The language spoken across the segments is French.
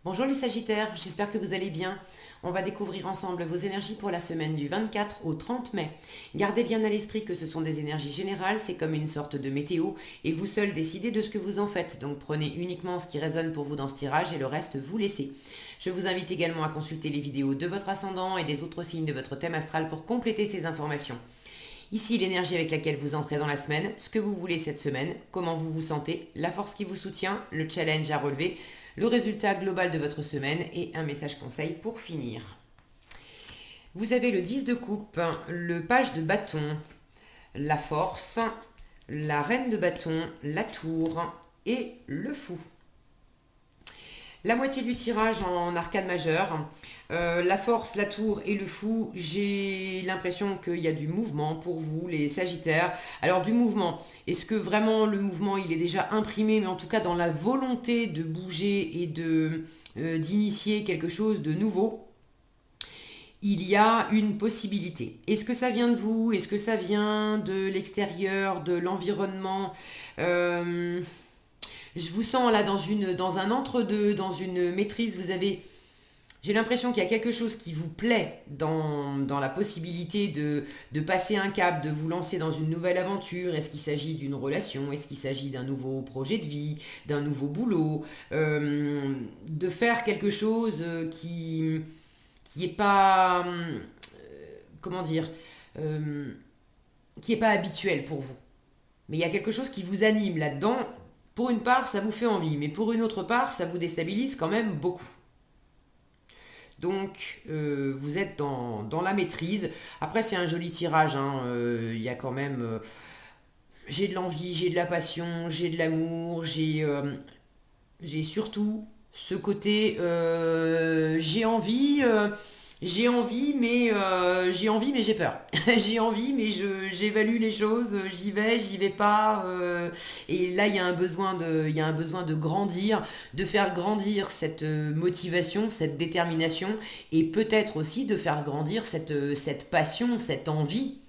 Bonjour les Sagittaires, j'espère que vous allez bien. On va découvrir ensemble vos énergies pour la semaine du 24 au 30 mai. Gardez bien à l'esprit que ce sont des énergies générales, c'est comme une sorte de météo et vous seul décidez de ce que vous en faites. Donc prenez uniquement ce qui résonne pour vous dans ce tirage et le reste vous laissez. Je vous invite également à consulter les vidéos de votre ascendant et des autres signes de votre thème astral pour compléter ces informations. Ici, l'énergie avec laquelle vous entrez dans la semaine, ce que vous voulez cette semaine, comment vous vous sentez, la force qui vous soutient, le challenge à relever, le résultat global de votre semaine et un message conseil pour finir. Vous avez le 10 de coupe, le page de bâton, la force, la reine de bâton, la tour et le fou. La moitié du tirage en arcane majeur, la force, la tour et le fou, j'ai l'impression qu'il y a du mouvement pour vous, les Sagittaires. Alors du mouvement, est-ce que vraiment le mouvement il est déjà imprimé, mais en tout cas dans la volonté de bouger et d'initier quelque chose de nouveau, il y a une possibilité. Est-ce que ça vient de vous? Est-ce que ça vient de l'extérieur, de l'environnement? Je vous sens là dans un entre-deux, dans une maîtrise. J'ai l'impression qu'il y a quelque chose qui vous plaît dans la possibilité de passer un cap, de vous lancer dans une nouvelle aventure. Est-ce qu'il s'agit d'une relation? Est-ce qu'il s'agit d'un nouveau projet de vie, d'un nouveau boulot? De faire quelque chose qui est pas, comment dire, euh, qui est pas habituel pour vous. Mais il y a quelque chose qui vous anime là-dedans. Pour une part, ça vous fait envie, mais pour une autre part, ça vous déstabilise quand même beaucoup. Donc, vous êtes dans la maîtrise. Après, c'est un joli tirage, hein. Il y a quand même... j'ai de l'envie, j'ai de la passion, j'ai de l'amour, j'ai surtout ce côté... j'ai envie, mais j'ai peur. J'ai envie, mais j'évalue les choses, j'y vais pas. Et là, il y a un besoin de grandir, de faire grandir cette motivation, cette détermination, et peut-être aussi de faire grandir cette passion, cette envie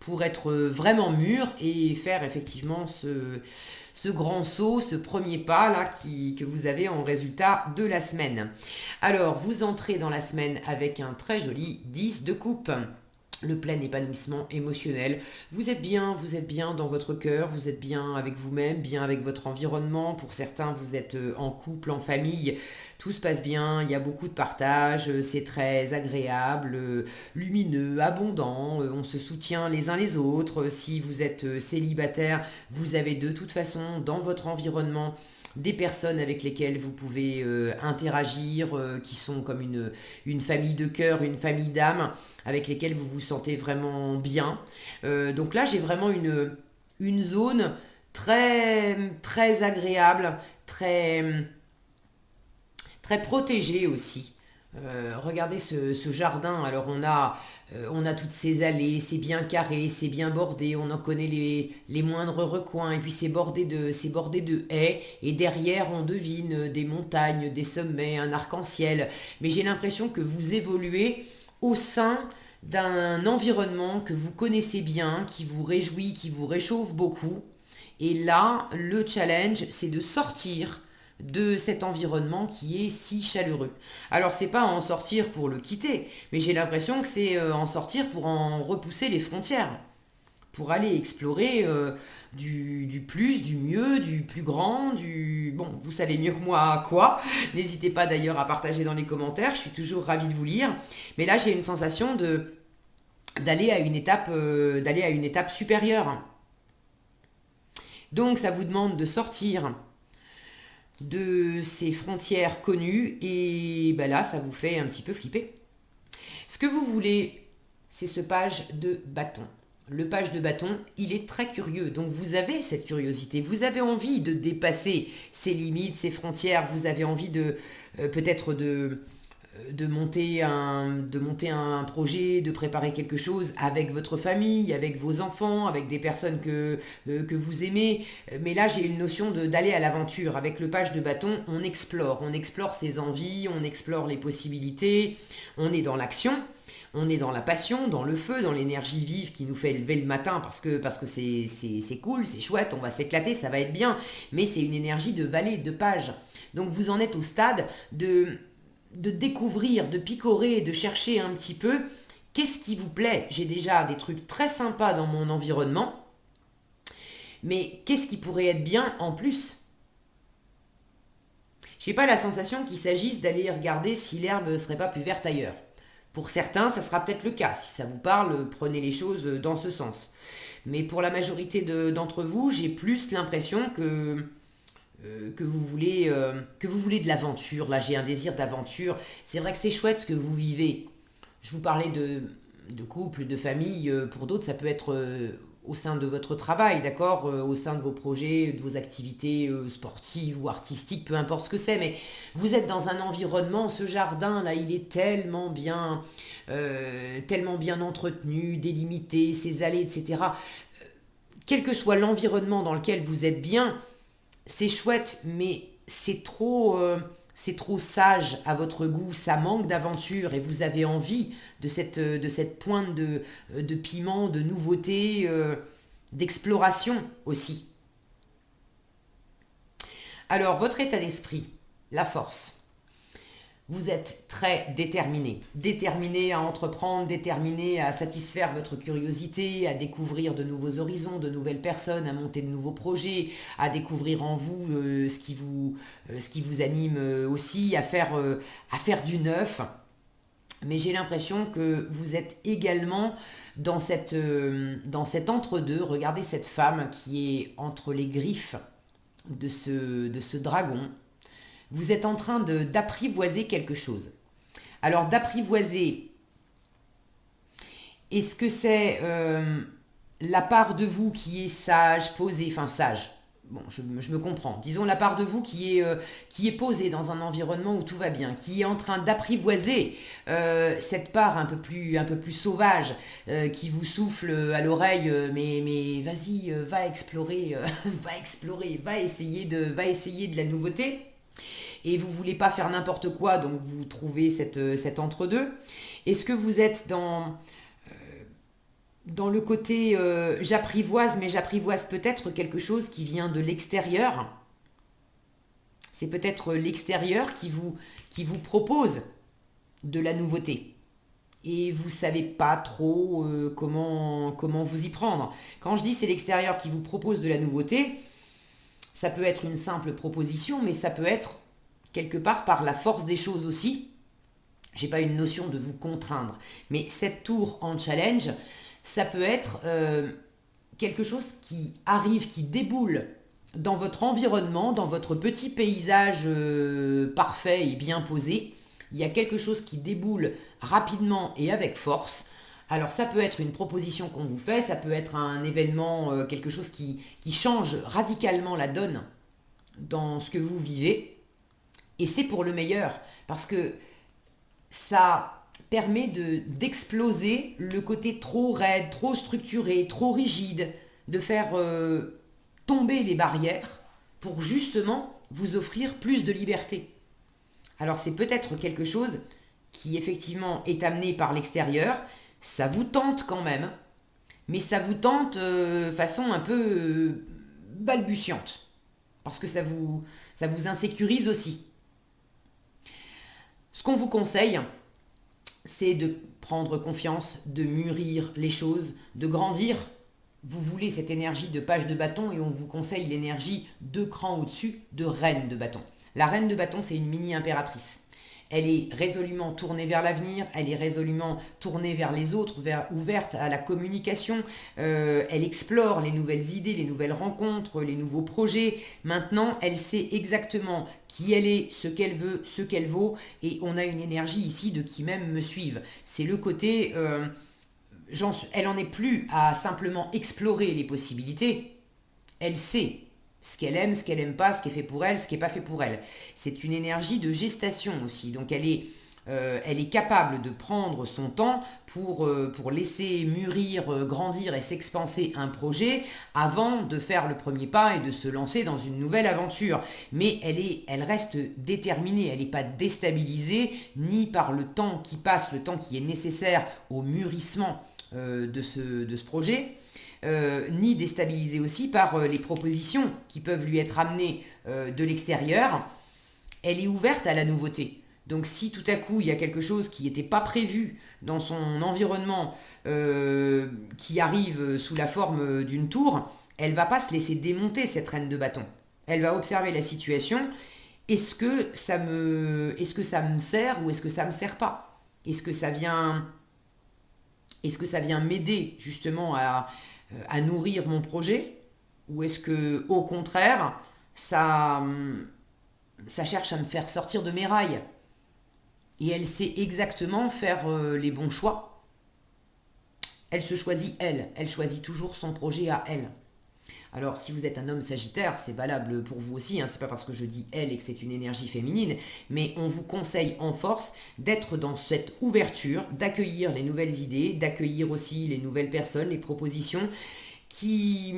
pour être vraiment mûr et faire effectivement ce grand saut, ce premier pas là que vous avez en résultat de la semaine. Alors, vous entrez dans la semaine avec un très joli 10 de coupe. Le plein épanouissement émotionnel. Vous êtes bien dans votre cœur, vous êtes bien avec vous-même, bien avec votre environnement. Pour certains, vous êtes en couple, en famille. Tout se passe bien, il y a beaucoup de partage, c'est très agréable, lumineux, abondant, on se soutient les uns les autres. Si vous êtes célibataire, vous avez de toute façon dans votre environnement des personnes avec lesquelles vous pouvez interagir, qui sont comme une famille de cœur, une famille d'âme, avec lesquelles vous vous sentez vraiment bien. Donc là, j'ai vraiment une zone très, très agréable, très protégée aussi. Regardez ce jardin. Alors on a toutes ces allées, c'est bien carré, c'est bien bordé, on en connaît les moindres recoins, et puis c'est bordé de haies, et derrière on devine des montagnes, des sommets, un arc-en-ciel. Mais j'ai l'impression que vous évoluez au sein d'un environnement que vous connaissez bien, qui vous réjouit, qui vous réchauffe beaucoup. Et là, le challenge, c'est de sortir de cet environnement qui est si chaleureux. Alors c'est pas en sortir pour le quitter, mais j'ai l'impression que c'est en sortir pour en repousser les frontières, pour aller explorer du plus, du mieux, du plus grand, du... Bon, vous savez mieux que moi quoi. N'hésitez pas d'ailleurs à partager dans les commentaires, je suis toujours ravie de vous lire. Mais là j'ai une sensation d'aller à une étape supérieure. Donc ça vous demande de sortir de ces frontières connues et ben là ça vous fait un petit peu flipper. Ce que vous voulez, c'est ce page de bâton. Le page de bâton, il est très curieux, donc vous avez cette curiosité, vous avez envie de dépasser ces limites, ces frontières, vous avez envie de peut-être de monter un projet, de préparer quelque chose avec votre famille, avec vos enfants, avec des personnes que vous aimez. Mais là, j'ai une notion d'aller à l'aventure. Avec le page de bâton, on explore ses envies, on explore les possibilités, on est dans l'action. On est dans la passion, dans le feu, dans l'énergie vive qui nous fait lever le matin parce que c'est cool, c'est chouette, on va s'éclater, ça va être bien. Mais c'est une énergie de vallée, de page. Donc vous en êtes au stade de découvrir, de picorer, de chercher un petit peu qu'est-ce qui vous plaît. J'ai déjà des trucs très sympas dans mon environnement, mais qu'est-ce qui pourrait être bien en plus? J'ai pas la sensation qu'il s'agisse d'aller regarder si l'herbe serait pas plus verte ailleurs. Pour certains, ça sera peut-être le cas. Si ça vous parle, prenez les choses dans ce sens. Mais pour la majorité d'entre vous, j'ai plus l'impression que vous voulez de l'aventure. Là, j'ai un désir d'aventure. C'est vrai que c'est chouette ce que vous vivez. Je vous parlais de couple, de famille. Pour d'autres, ça peut être au sein de votre travail, d'accord, au sein de vos projets, de vos activités sportives ou artistiques, peu importe ce que c'est, mais vous êtes dans un environnement, ce jardin là, il est tellement bien entretenu, délimité, ses allées, etc. Quel que soit l'environnement dans lequel vous êtes bien, c'est chouette, mais c'est trop sage à votre goût, ça manque d'aventure et vous avez envie de cette pointe de piment, de nouveauté, d'exploration aussi. Alors, votre état d'esprit, la force. Vous êtes très déterminé à entreprendre, déterminé à satisfaire votre curiosité, à découvrir de nouveaux horizons, de nouvelles personnes, à monter de nouveaux projets, à découvrir en vous ce qui vous anime aussi, à faire du neuf. Mais j'ai l'impression que vous êtes également dans cet entre-deux. Regardez cette femme qui est entre les griffes de ce dragon. Vous êtes en train d'apprivoiser quelque chose. Alors d'apprivoiser, est-ce que c'est la part de vous qui est sage, posée, enfin sage, bon, je me comprends, disons la part de vous qui est posée dans un environnement où tout va bien, qui est en train d'apprivoiser cette part un peu plus sauvage, qui vous souffle à l'oreille, mais vas-y, va explorer, va essayer de la nouveauté. Et vous voulez pas faire n'importe quoi, donc vous trouvez cet entre-deux. Est-ce que vous êtes dans le côté j'apprivoise, mais j'apprivoise peut-être quelque chose qui vient de l'extérieur? C'est peut-être l'extérieur qui vous propose de la nouveauté. Et vous savez pas trop comment vous y prendre. Quand je dis c'est l'extérieur qui vous propose de la nouveauté, ça peut être une simple proposition, mais ça peut être quelque part par la force des choses aussi. J'ai pas une notion de vous contraindre, mais cette tour en challenge, ça peut être quelque chose qui arrive, qui déboule dans votre environnement, dans votre petit paysage parfait et bien posé. Il y a quelque chose qui déboule rapidement et avec force. Alors ça peut être une proposition qu'on vous fait, ça peut être un événement, quelque chose qui change radicalement la donne dans ce que vous vivez. Et c'est pour le meilleur, parce que ça permet d'exploser le côté trop raide, trop structuré, trop rigide, de faire tomber les barrières pour justement vous offrir plus de liberté. Alors c'est peut-être quelque chose qui effectivement est amené par l'extérieur, ça vous tente quand même, mais ça vous tente façon un peu balbutiante, parce que ça vous insécurise aussi. Ce qu'on vous conseille, c'est de prendre confiance, de mûrir les choses, de grandir. Vous voulez cette énergie de page de bâton et on vous conseille l'énergie 2 crans au-dessus de reine de bâton. La reine de bâton, c'est une mini-impératrice. Elle est résolument tournée vers l'avenir, elle est résolument tournée vers les autres, ouverte à la communication, elle explore les nouvelles idées, les nouvelles rencontres, les nouveaux projets. Maintenant, elle sait exactement qui elle est, ce qu'elle veut, ce qu'elle vaut, et on a une énergie ici de qui même me suivent. C'est le côté, elle en est plus à simplement explorer les possibilités, elle sait ce qu'elle aime, ce qu'elle aime pas, ce qui est fait pour elle, ce qui n'est pas fait pour elle. C'est une énergie de gestation aussi. Donc elle est Elle est capable de prendre son temps pour laisser mûrir, grandir et s'expanser un projet avant de faire le premier pas et de se lancer dans une nouvelle aventure. Mais elle reste déterminée, elle n'est pas déstabilisée ni par le temps qui passe, le temps qui est nécessaire au mûrissement de ce projet. Ni déstabilisée aussi par les propositions qui peuvent lui être amenées de l'extérieur. Elle est ouverte à la nouveauté. Donc si tout à coup il y a quelque chose qui n'était pas prévu dans son environnement qui arrive sous la forme d'une tour, elle ne va pas se laisser démonter cette reine de bâton. Elle va observer la situation. Est-ce que ça me sert ou est-ce que ça ne me sert pas? Est-ce que ça vient m'aider justement à nourrir mon projet? Ou est-ce que au contraire ça cherche à me faire sortir de mes rails? Et elle sait exactement faire les bons choix. Elle se choisit elle choisit toujours son projet à elle. Alors si vous êtes un homme sagittaire, c'est valable pour vous aussi, hein, c'est pas parce que je dis elle et que c'est une énergie féminine, mais on vous conseille en force d'être dans cette ouverture, d'accueillir les nouvelles idées, d'accueillir aussi les nouvelles personnes, les propositions qui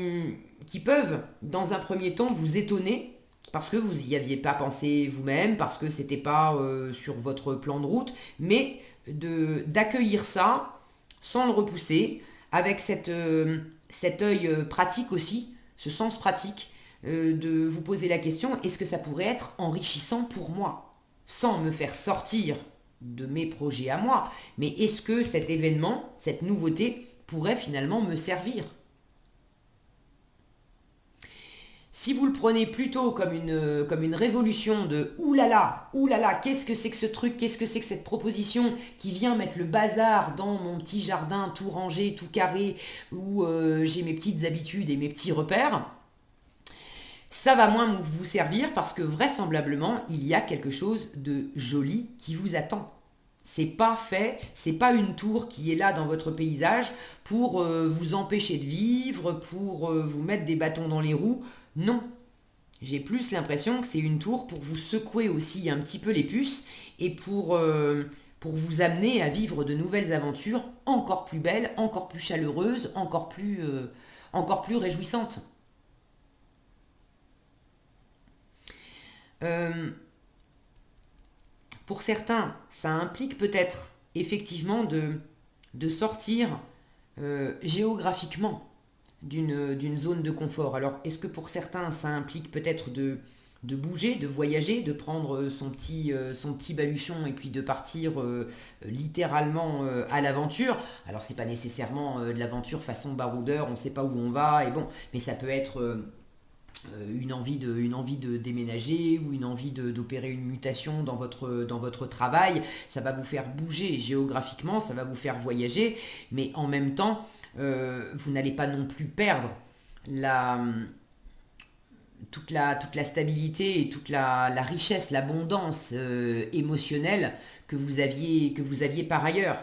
peuvent dans un premier temps vous étonner parce que vous n'y aviez pas pensé vous-même, parce que c'était pas sur votre plan de route, mais d'accueillir ça sans le repousser, avec cet œil pratique aussi, ce sens pratique, de vous poser la question, est-ce que ça pourrait être enrichissant pour moi? Sans me faire sortir de mes projets à moi, mais est-ce que cet événement, cette nouveauté, pourrait finalement me servir? Si vous le prenez plutôt comme une révolution de oulala, qu'est-ce que c'est que ce truc, qu'est-ce que c'est que cette proposition qui vient mettre le bazar dans mon petit jardin tout rangé, tout carré, où j'ai mes petites habitudes et mes petits repères, ça va moins vous servir parce que vraisemblablement, il y a quelque chose de joli qui vous attend. C'est pas fait, c'est pas une tour qui est là dans votre paysage pour vous empêcher de vivre, pour vous mettre des bâtons dans les roues. Non, j'ai plus l'impression que c'est une tour pour vous secouer aussi un petit peu les puces et pour vous amener à vivre de nouvelles aventures encore plus belles, encore plus chaleureuses, encore plus réjouissantes. Euh, pour certains, ça implique peut-être effectivement de sortir géographiquement d'une zone de confort. Alors, est-ce que pour certains, ça implique peut-être de bouger, de voyager, de prendre son petit baluchon et puis de partir littéralement à l'aventure? Alors, c'est pas nécessairement de l'aventure façon baroudeur, on ne sait pas où on va, et bon, mais ça peut être une envie de déménager ou une envie d'opérer une mutation dans votre travail. Ça va vous faire bouger géographiquement, ça va vous faire voyager, mais en même temps, vous n'allez pas non plus perdre la, toute la stabilité et toute la richesse, l'abondance émotionnelle que vous aviez par ailleurs.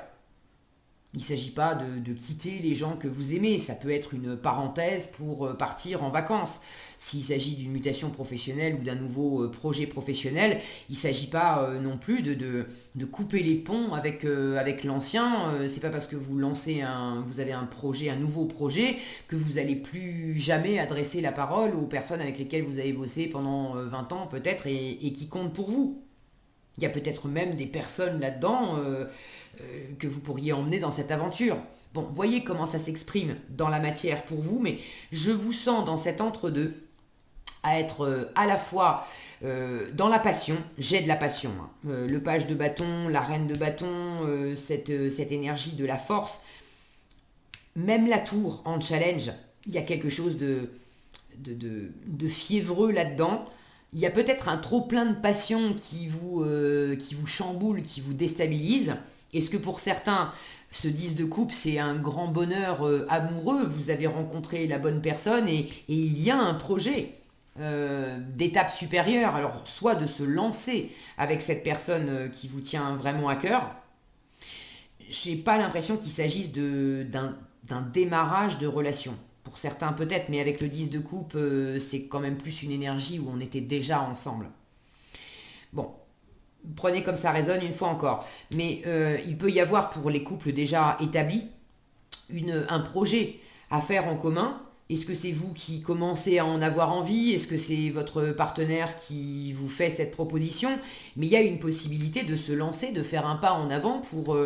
Il ne s'agit pas de quitter les gens que vous aimez, ça peut être une parenthèse pour partir en vacances. S'il s'agit d'une mutation professionnelle ou d'un nouveau projet professionnel, il ne s'agit pas non plus de couper les ponts avec l'ancien. C'est pas parce que vous avez un projet, un nouveau projet, que vous allez plus jamais adresser la parole aux personnes avec lesquelles vous avez bossé pendant 20 ans peut-être et qui comptent pour vous. Il y a peut-être même des personnes là-dedans que vous pourriez emmener dans cette aventure. Bon, voyez comment ça s'exprime dans la matière pour vous, mais je vous sens dans cet entre-deux à être à la fois dans la passion, j'ai de la passion, hein. Le page de bâton, la reine de bâton, cette énergie de la force, même la tour en challenge, il y a quelque chose de fiévreux là-dedans. Il y a peut-être un trop plein de passion qui vous chamboule, qui vous déstabilise. Est-ce que pour certains, ce 10 de coupe, c'est un grand bonheur amoureux? Vous avez rencontré la bonne personne et il y a un projet d'étape supérieure. Alors, soit de se lancer avec cette personne qui vous tient vraiment à cœur. J'ai pas l'impression qu'il s'agisse d'un démarrage de relation. Pour certains peut-être, mais avec le 10 de coupe, c'est quand même plus une énergie où on était déjà ensemble. Bon, prenez comme ça résonne une fois encore. Mais il peut y avoir pour les couples déjà établis un projet à faire en commun. Est-ce que c'est vous qui commencez à en avoir envie? Est-ce que c'est votre partenaire qui vous fait cette proposition? Mais il y a une possibilité de se lancer, de faire un pas en avant pour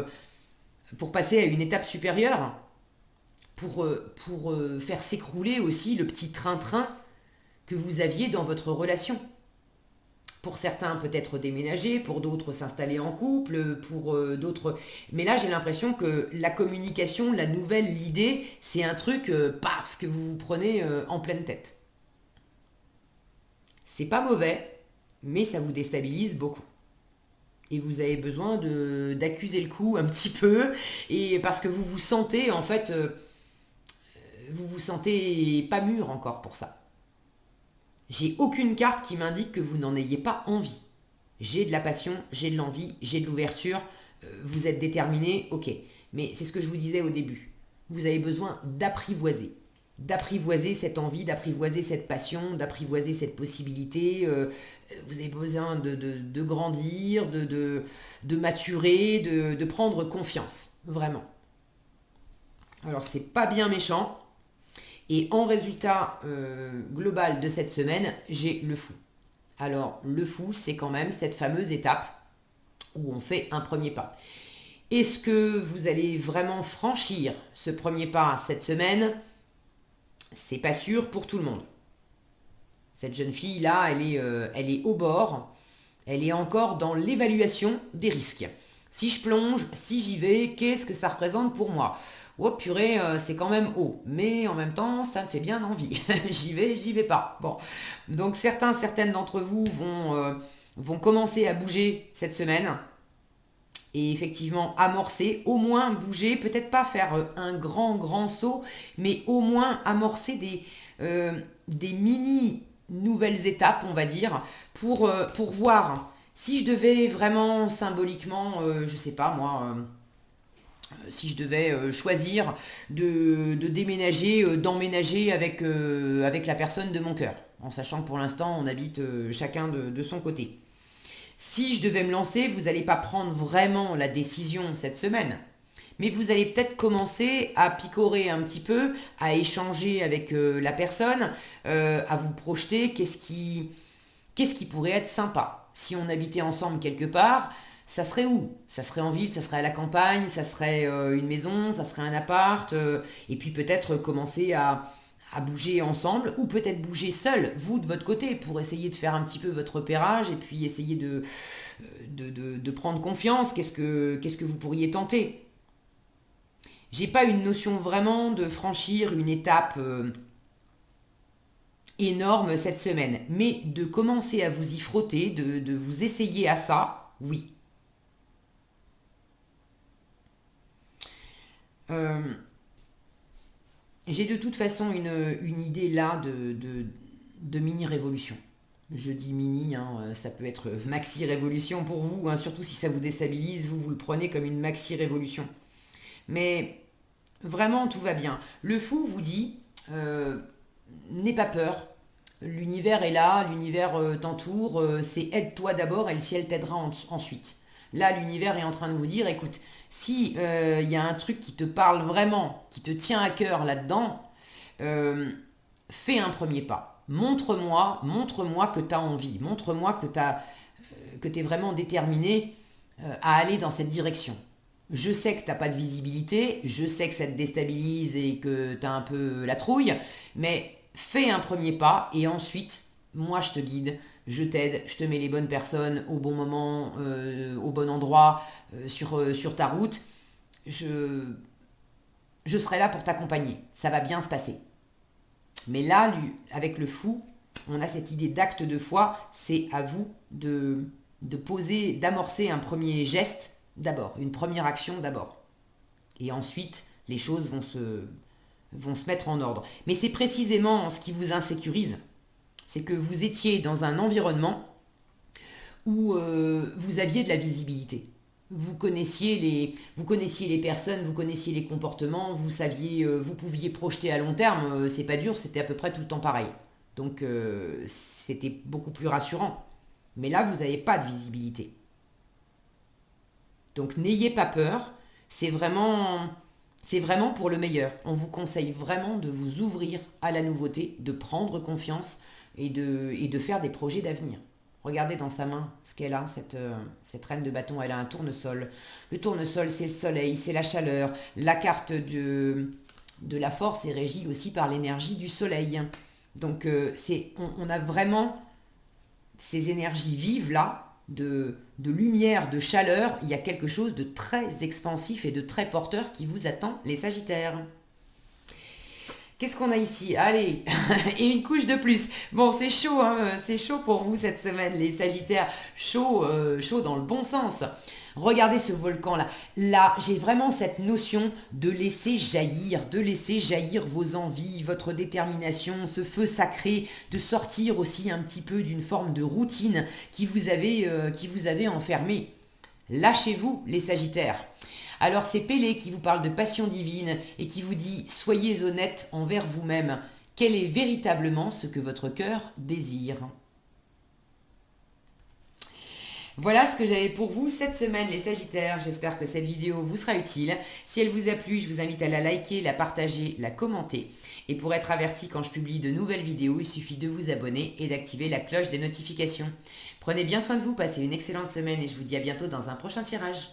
passer à une étape supérieure, pour faire s'écrouler aussi le petit train-train que vous aviez dans votre relation. Pour certains, peut-être déménager, pour d'autres, s'installer en couple, pour d'autres... Mais là, j'ai l'impression que la communication, la nouvelle, l'idée, c'est un truc, paf, que vous vous prenez en pleine tête. C'est pas mauvais, mais ça vous déstabilise beaucoup. Et vous avez besoin d'accuser le coup un petit peu, et parce que vous vous sentez, en fait, vous vous sentez pas mûr encore pour ça. J'ai aucune carte qui m'indique que vous n'en ayez pas envie. J'ai de la passion, j'ai de l'envie, j'ai de l'ouverture, vous êtes déterminé, ok. Mais c'est ce que je vous disais au début. Vous avez besoin d'apprivoiser. D'apprivoiser cette envie, d'apprivoiser cette passion, d'apprivoiser cette possibilité. Vous avez besoin de grandir, de maturer, de prendre confiance. Vraiment. Alors, c'est pas bien méchant. Et en résultat global de cette semaine, j'ai le fou. Alors, le fou, c'est quand même cette fameuse étape où on fait un premier pas. Est-ce que vous allez vraiment franchir ce premier pas cette semaine? C'est pas sûr pour tout le monde. Cette jeune fille-là, elle est au bord. Elle est encore dans l'évaluation des risques. Si je plonge, si j'y vais, qu'est-ce que ça représente pour moi? Oh purée, c'est quand même haut. Mais en même temps, ça me fait bien envie. J'y vais pas. Bon. Donc certaines d'entre vous vont commencer à bouger cette semaine. Et effectivement, amorcer, au moins bouger, peut-être pas faire un grand saut, mais au moins amorcer des mini nouvelles étapes, on va dire, pour voir si je devais vraiment symboliquement, je sais pas moi, si je devais choisir de déménager, d'emménager avec la personne de mon cœur, en sachant que pour l'instant on habite chacun de son côté. Si je devais me lancer, vous n'allez pas prendre vraiment la décision cette semaine, mais vous allez peut-être commencer à picorer un petit peu, à échanger avec la personne, à vous projeter qu'est-ce qui pourrait être sympa. Si on habitait ensemble quelque part, ça serait où? Ça serait en ville, ça serait à la campagne, ça serait une maison, ça serait un appart, et puis peut-être commencer à bouger ensemble, ou peut-être bouger seul, vous de votre côté, pour essayer de faire un petit peu votre repérage, et puis essayer de prendre confiance. Qu'est-ce que vous pourriez tenter? J'ai pas une notion vraiment de franchir une étape énorme cette semaine, mais de commencer à vous y frotter, de vous essayer à ça, oui. J'ai de toute façon une idée là de mini-révolution. Je dis mini, hein, ça peut être maxi-révolution pour vous, hein, surtout si ça vous déstabilise, vous le prenez comme une maxi-révolution. Mais vraiment, tout va bien. Le fou vous dit, n'aie pas peur, l'univers est là, l'univers t'entoure, c'est aide-toi d'abord et le ciel t'aidera ensuite. Là, l'univers est en train de vous dire, écoute, si y a un truc qui te parle vraiment, qui te tient à cœur là-dedans, fais un premier pas. Montre-moi que tu as envie, montre-moi que tu es vraiment déterminé à aller dans cette direction. Je sais que tu n'as pas de visibilité, je sais que ça te déstabilise et que tu as un peu la trouille, mais fais un premier pas et ensuite, moi je te guide, je t'aide, je te mets les bonnes personnes au bon moment, au bon endroit, sur ta route. Je serai là pour t'accompagner. Ça va bien se passer. Mais là, avec le fou, on a cette idée d'acte de foi. C'est à vous de poser, d'amorcer un premier geste d'abord, une première action d'abord. Et ensuite, les choses vont se mettre en ordre. Mais c'est précisément ce qui vous insécurise. C'est que vous étiez dans un environnement où vous aviez de la visibilité. Vous connaissiez les personnes, vous connaissiez les comportements, vous saviez, vous pouviez projeter à long terme, c'est pas dur, c'était à peu près tout le temps pareil. Donc c'était beaucoup plus rassurant. Mais là, vous n'avez pas de visibilité. Donc n'ayez pas peur, c'est vraiment pour le meilleur. On vous conseille vraiment de vous ouvrir à la nouveauté, de prendre confiance et de faire des projets d'avenir. Regardez dans sa main ce qu'elle a, cette reine de bâton. Elle a un tournesol. Le tournesol, c'est le soleil, c'est la chaleur. La carte de la force est régie aussi par l'énergie du soleil. Donc on a vraiment ces énergies vives là, de lumière, de chaleur. Il y a quelque chose de très expansif et de très porteur qui vous attend, les Sagittaires. Qu'est-ce qu'on a ici? Allez, et une couche de plus. Bon, c'est chaud, hein, c'est chaud pour vous cette semaine, les Sagittaires. Chaud, chaud dans le bon sens. Regardez ce volcan-là. Là, j'ai vraiment cette notion de laisser jaillir vos envies, votre détermination, ce feu sacré, de sortir aussi un petit peu d'une forme de routine qui vous avait enfermé. Lâchez-vous, les Sagittaires. Alors c'est Pélé qui vous parle de passion divine et qui vous dit « Soyez honnête envers vous-même. Quel est véritablement ce que votre cœur désire ?» Voilà ce que j'avais pour vous cette semaine, les Sagittaires. J'espère que cette vidéo vous sera utile. Si elle vous a plu, je vous invite à la liker, la partager, la commenter. Et pour être averti quand je publie de nouvelles vidéos, il suffit de vous abonner et d'activer la cloche des notifications. Prenez bien soin de vous, passez une excellente semaine et je vous dis à bientôt dans un prochain tirage.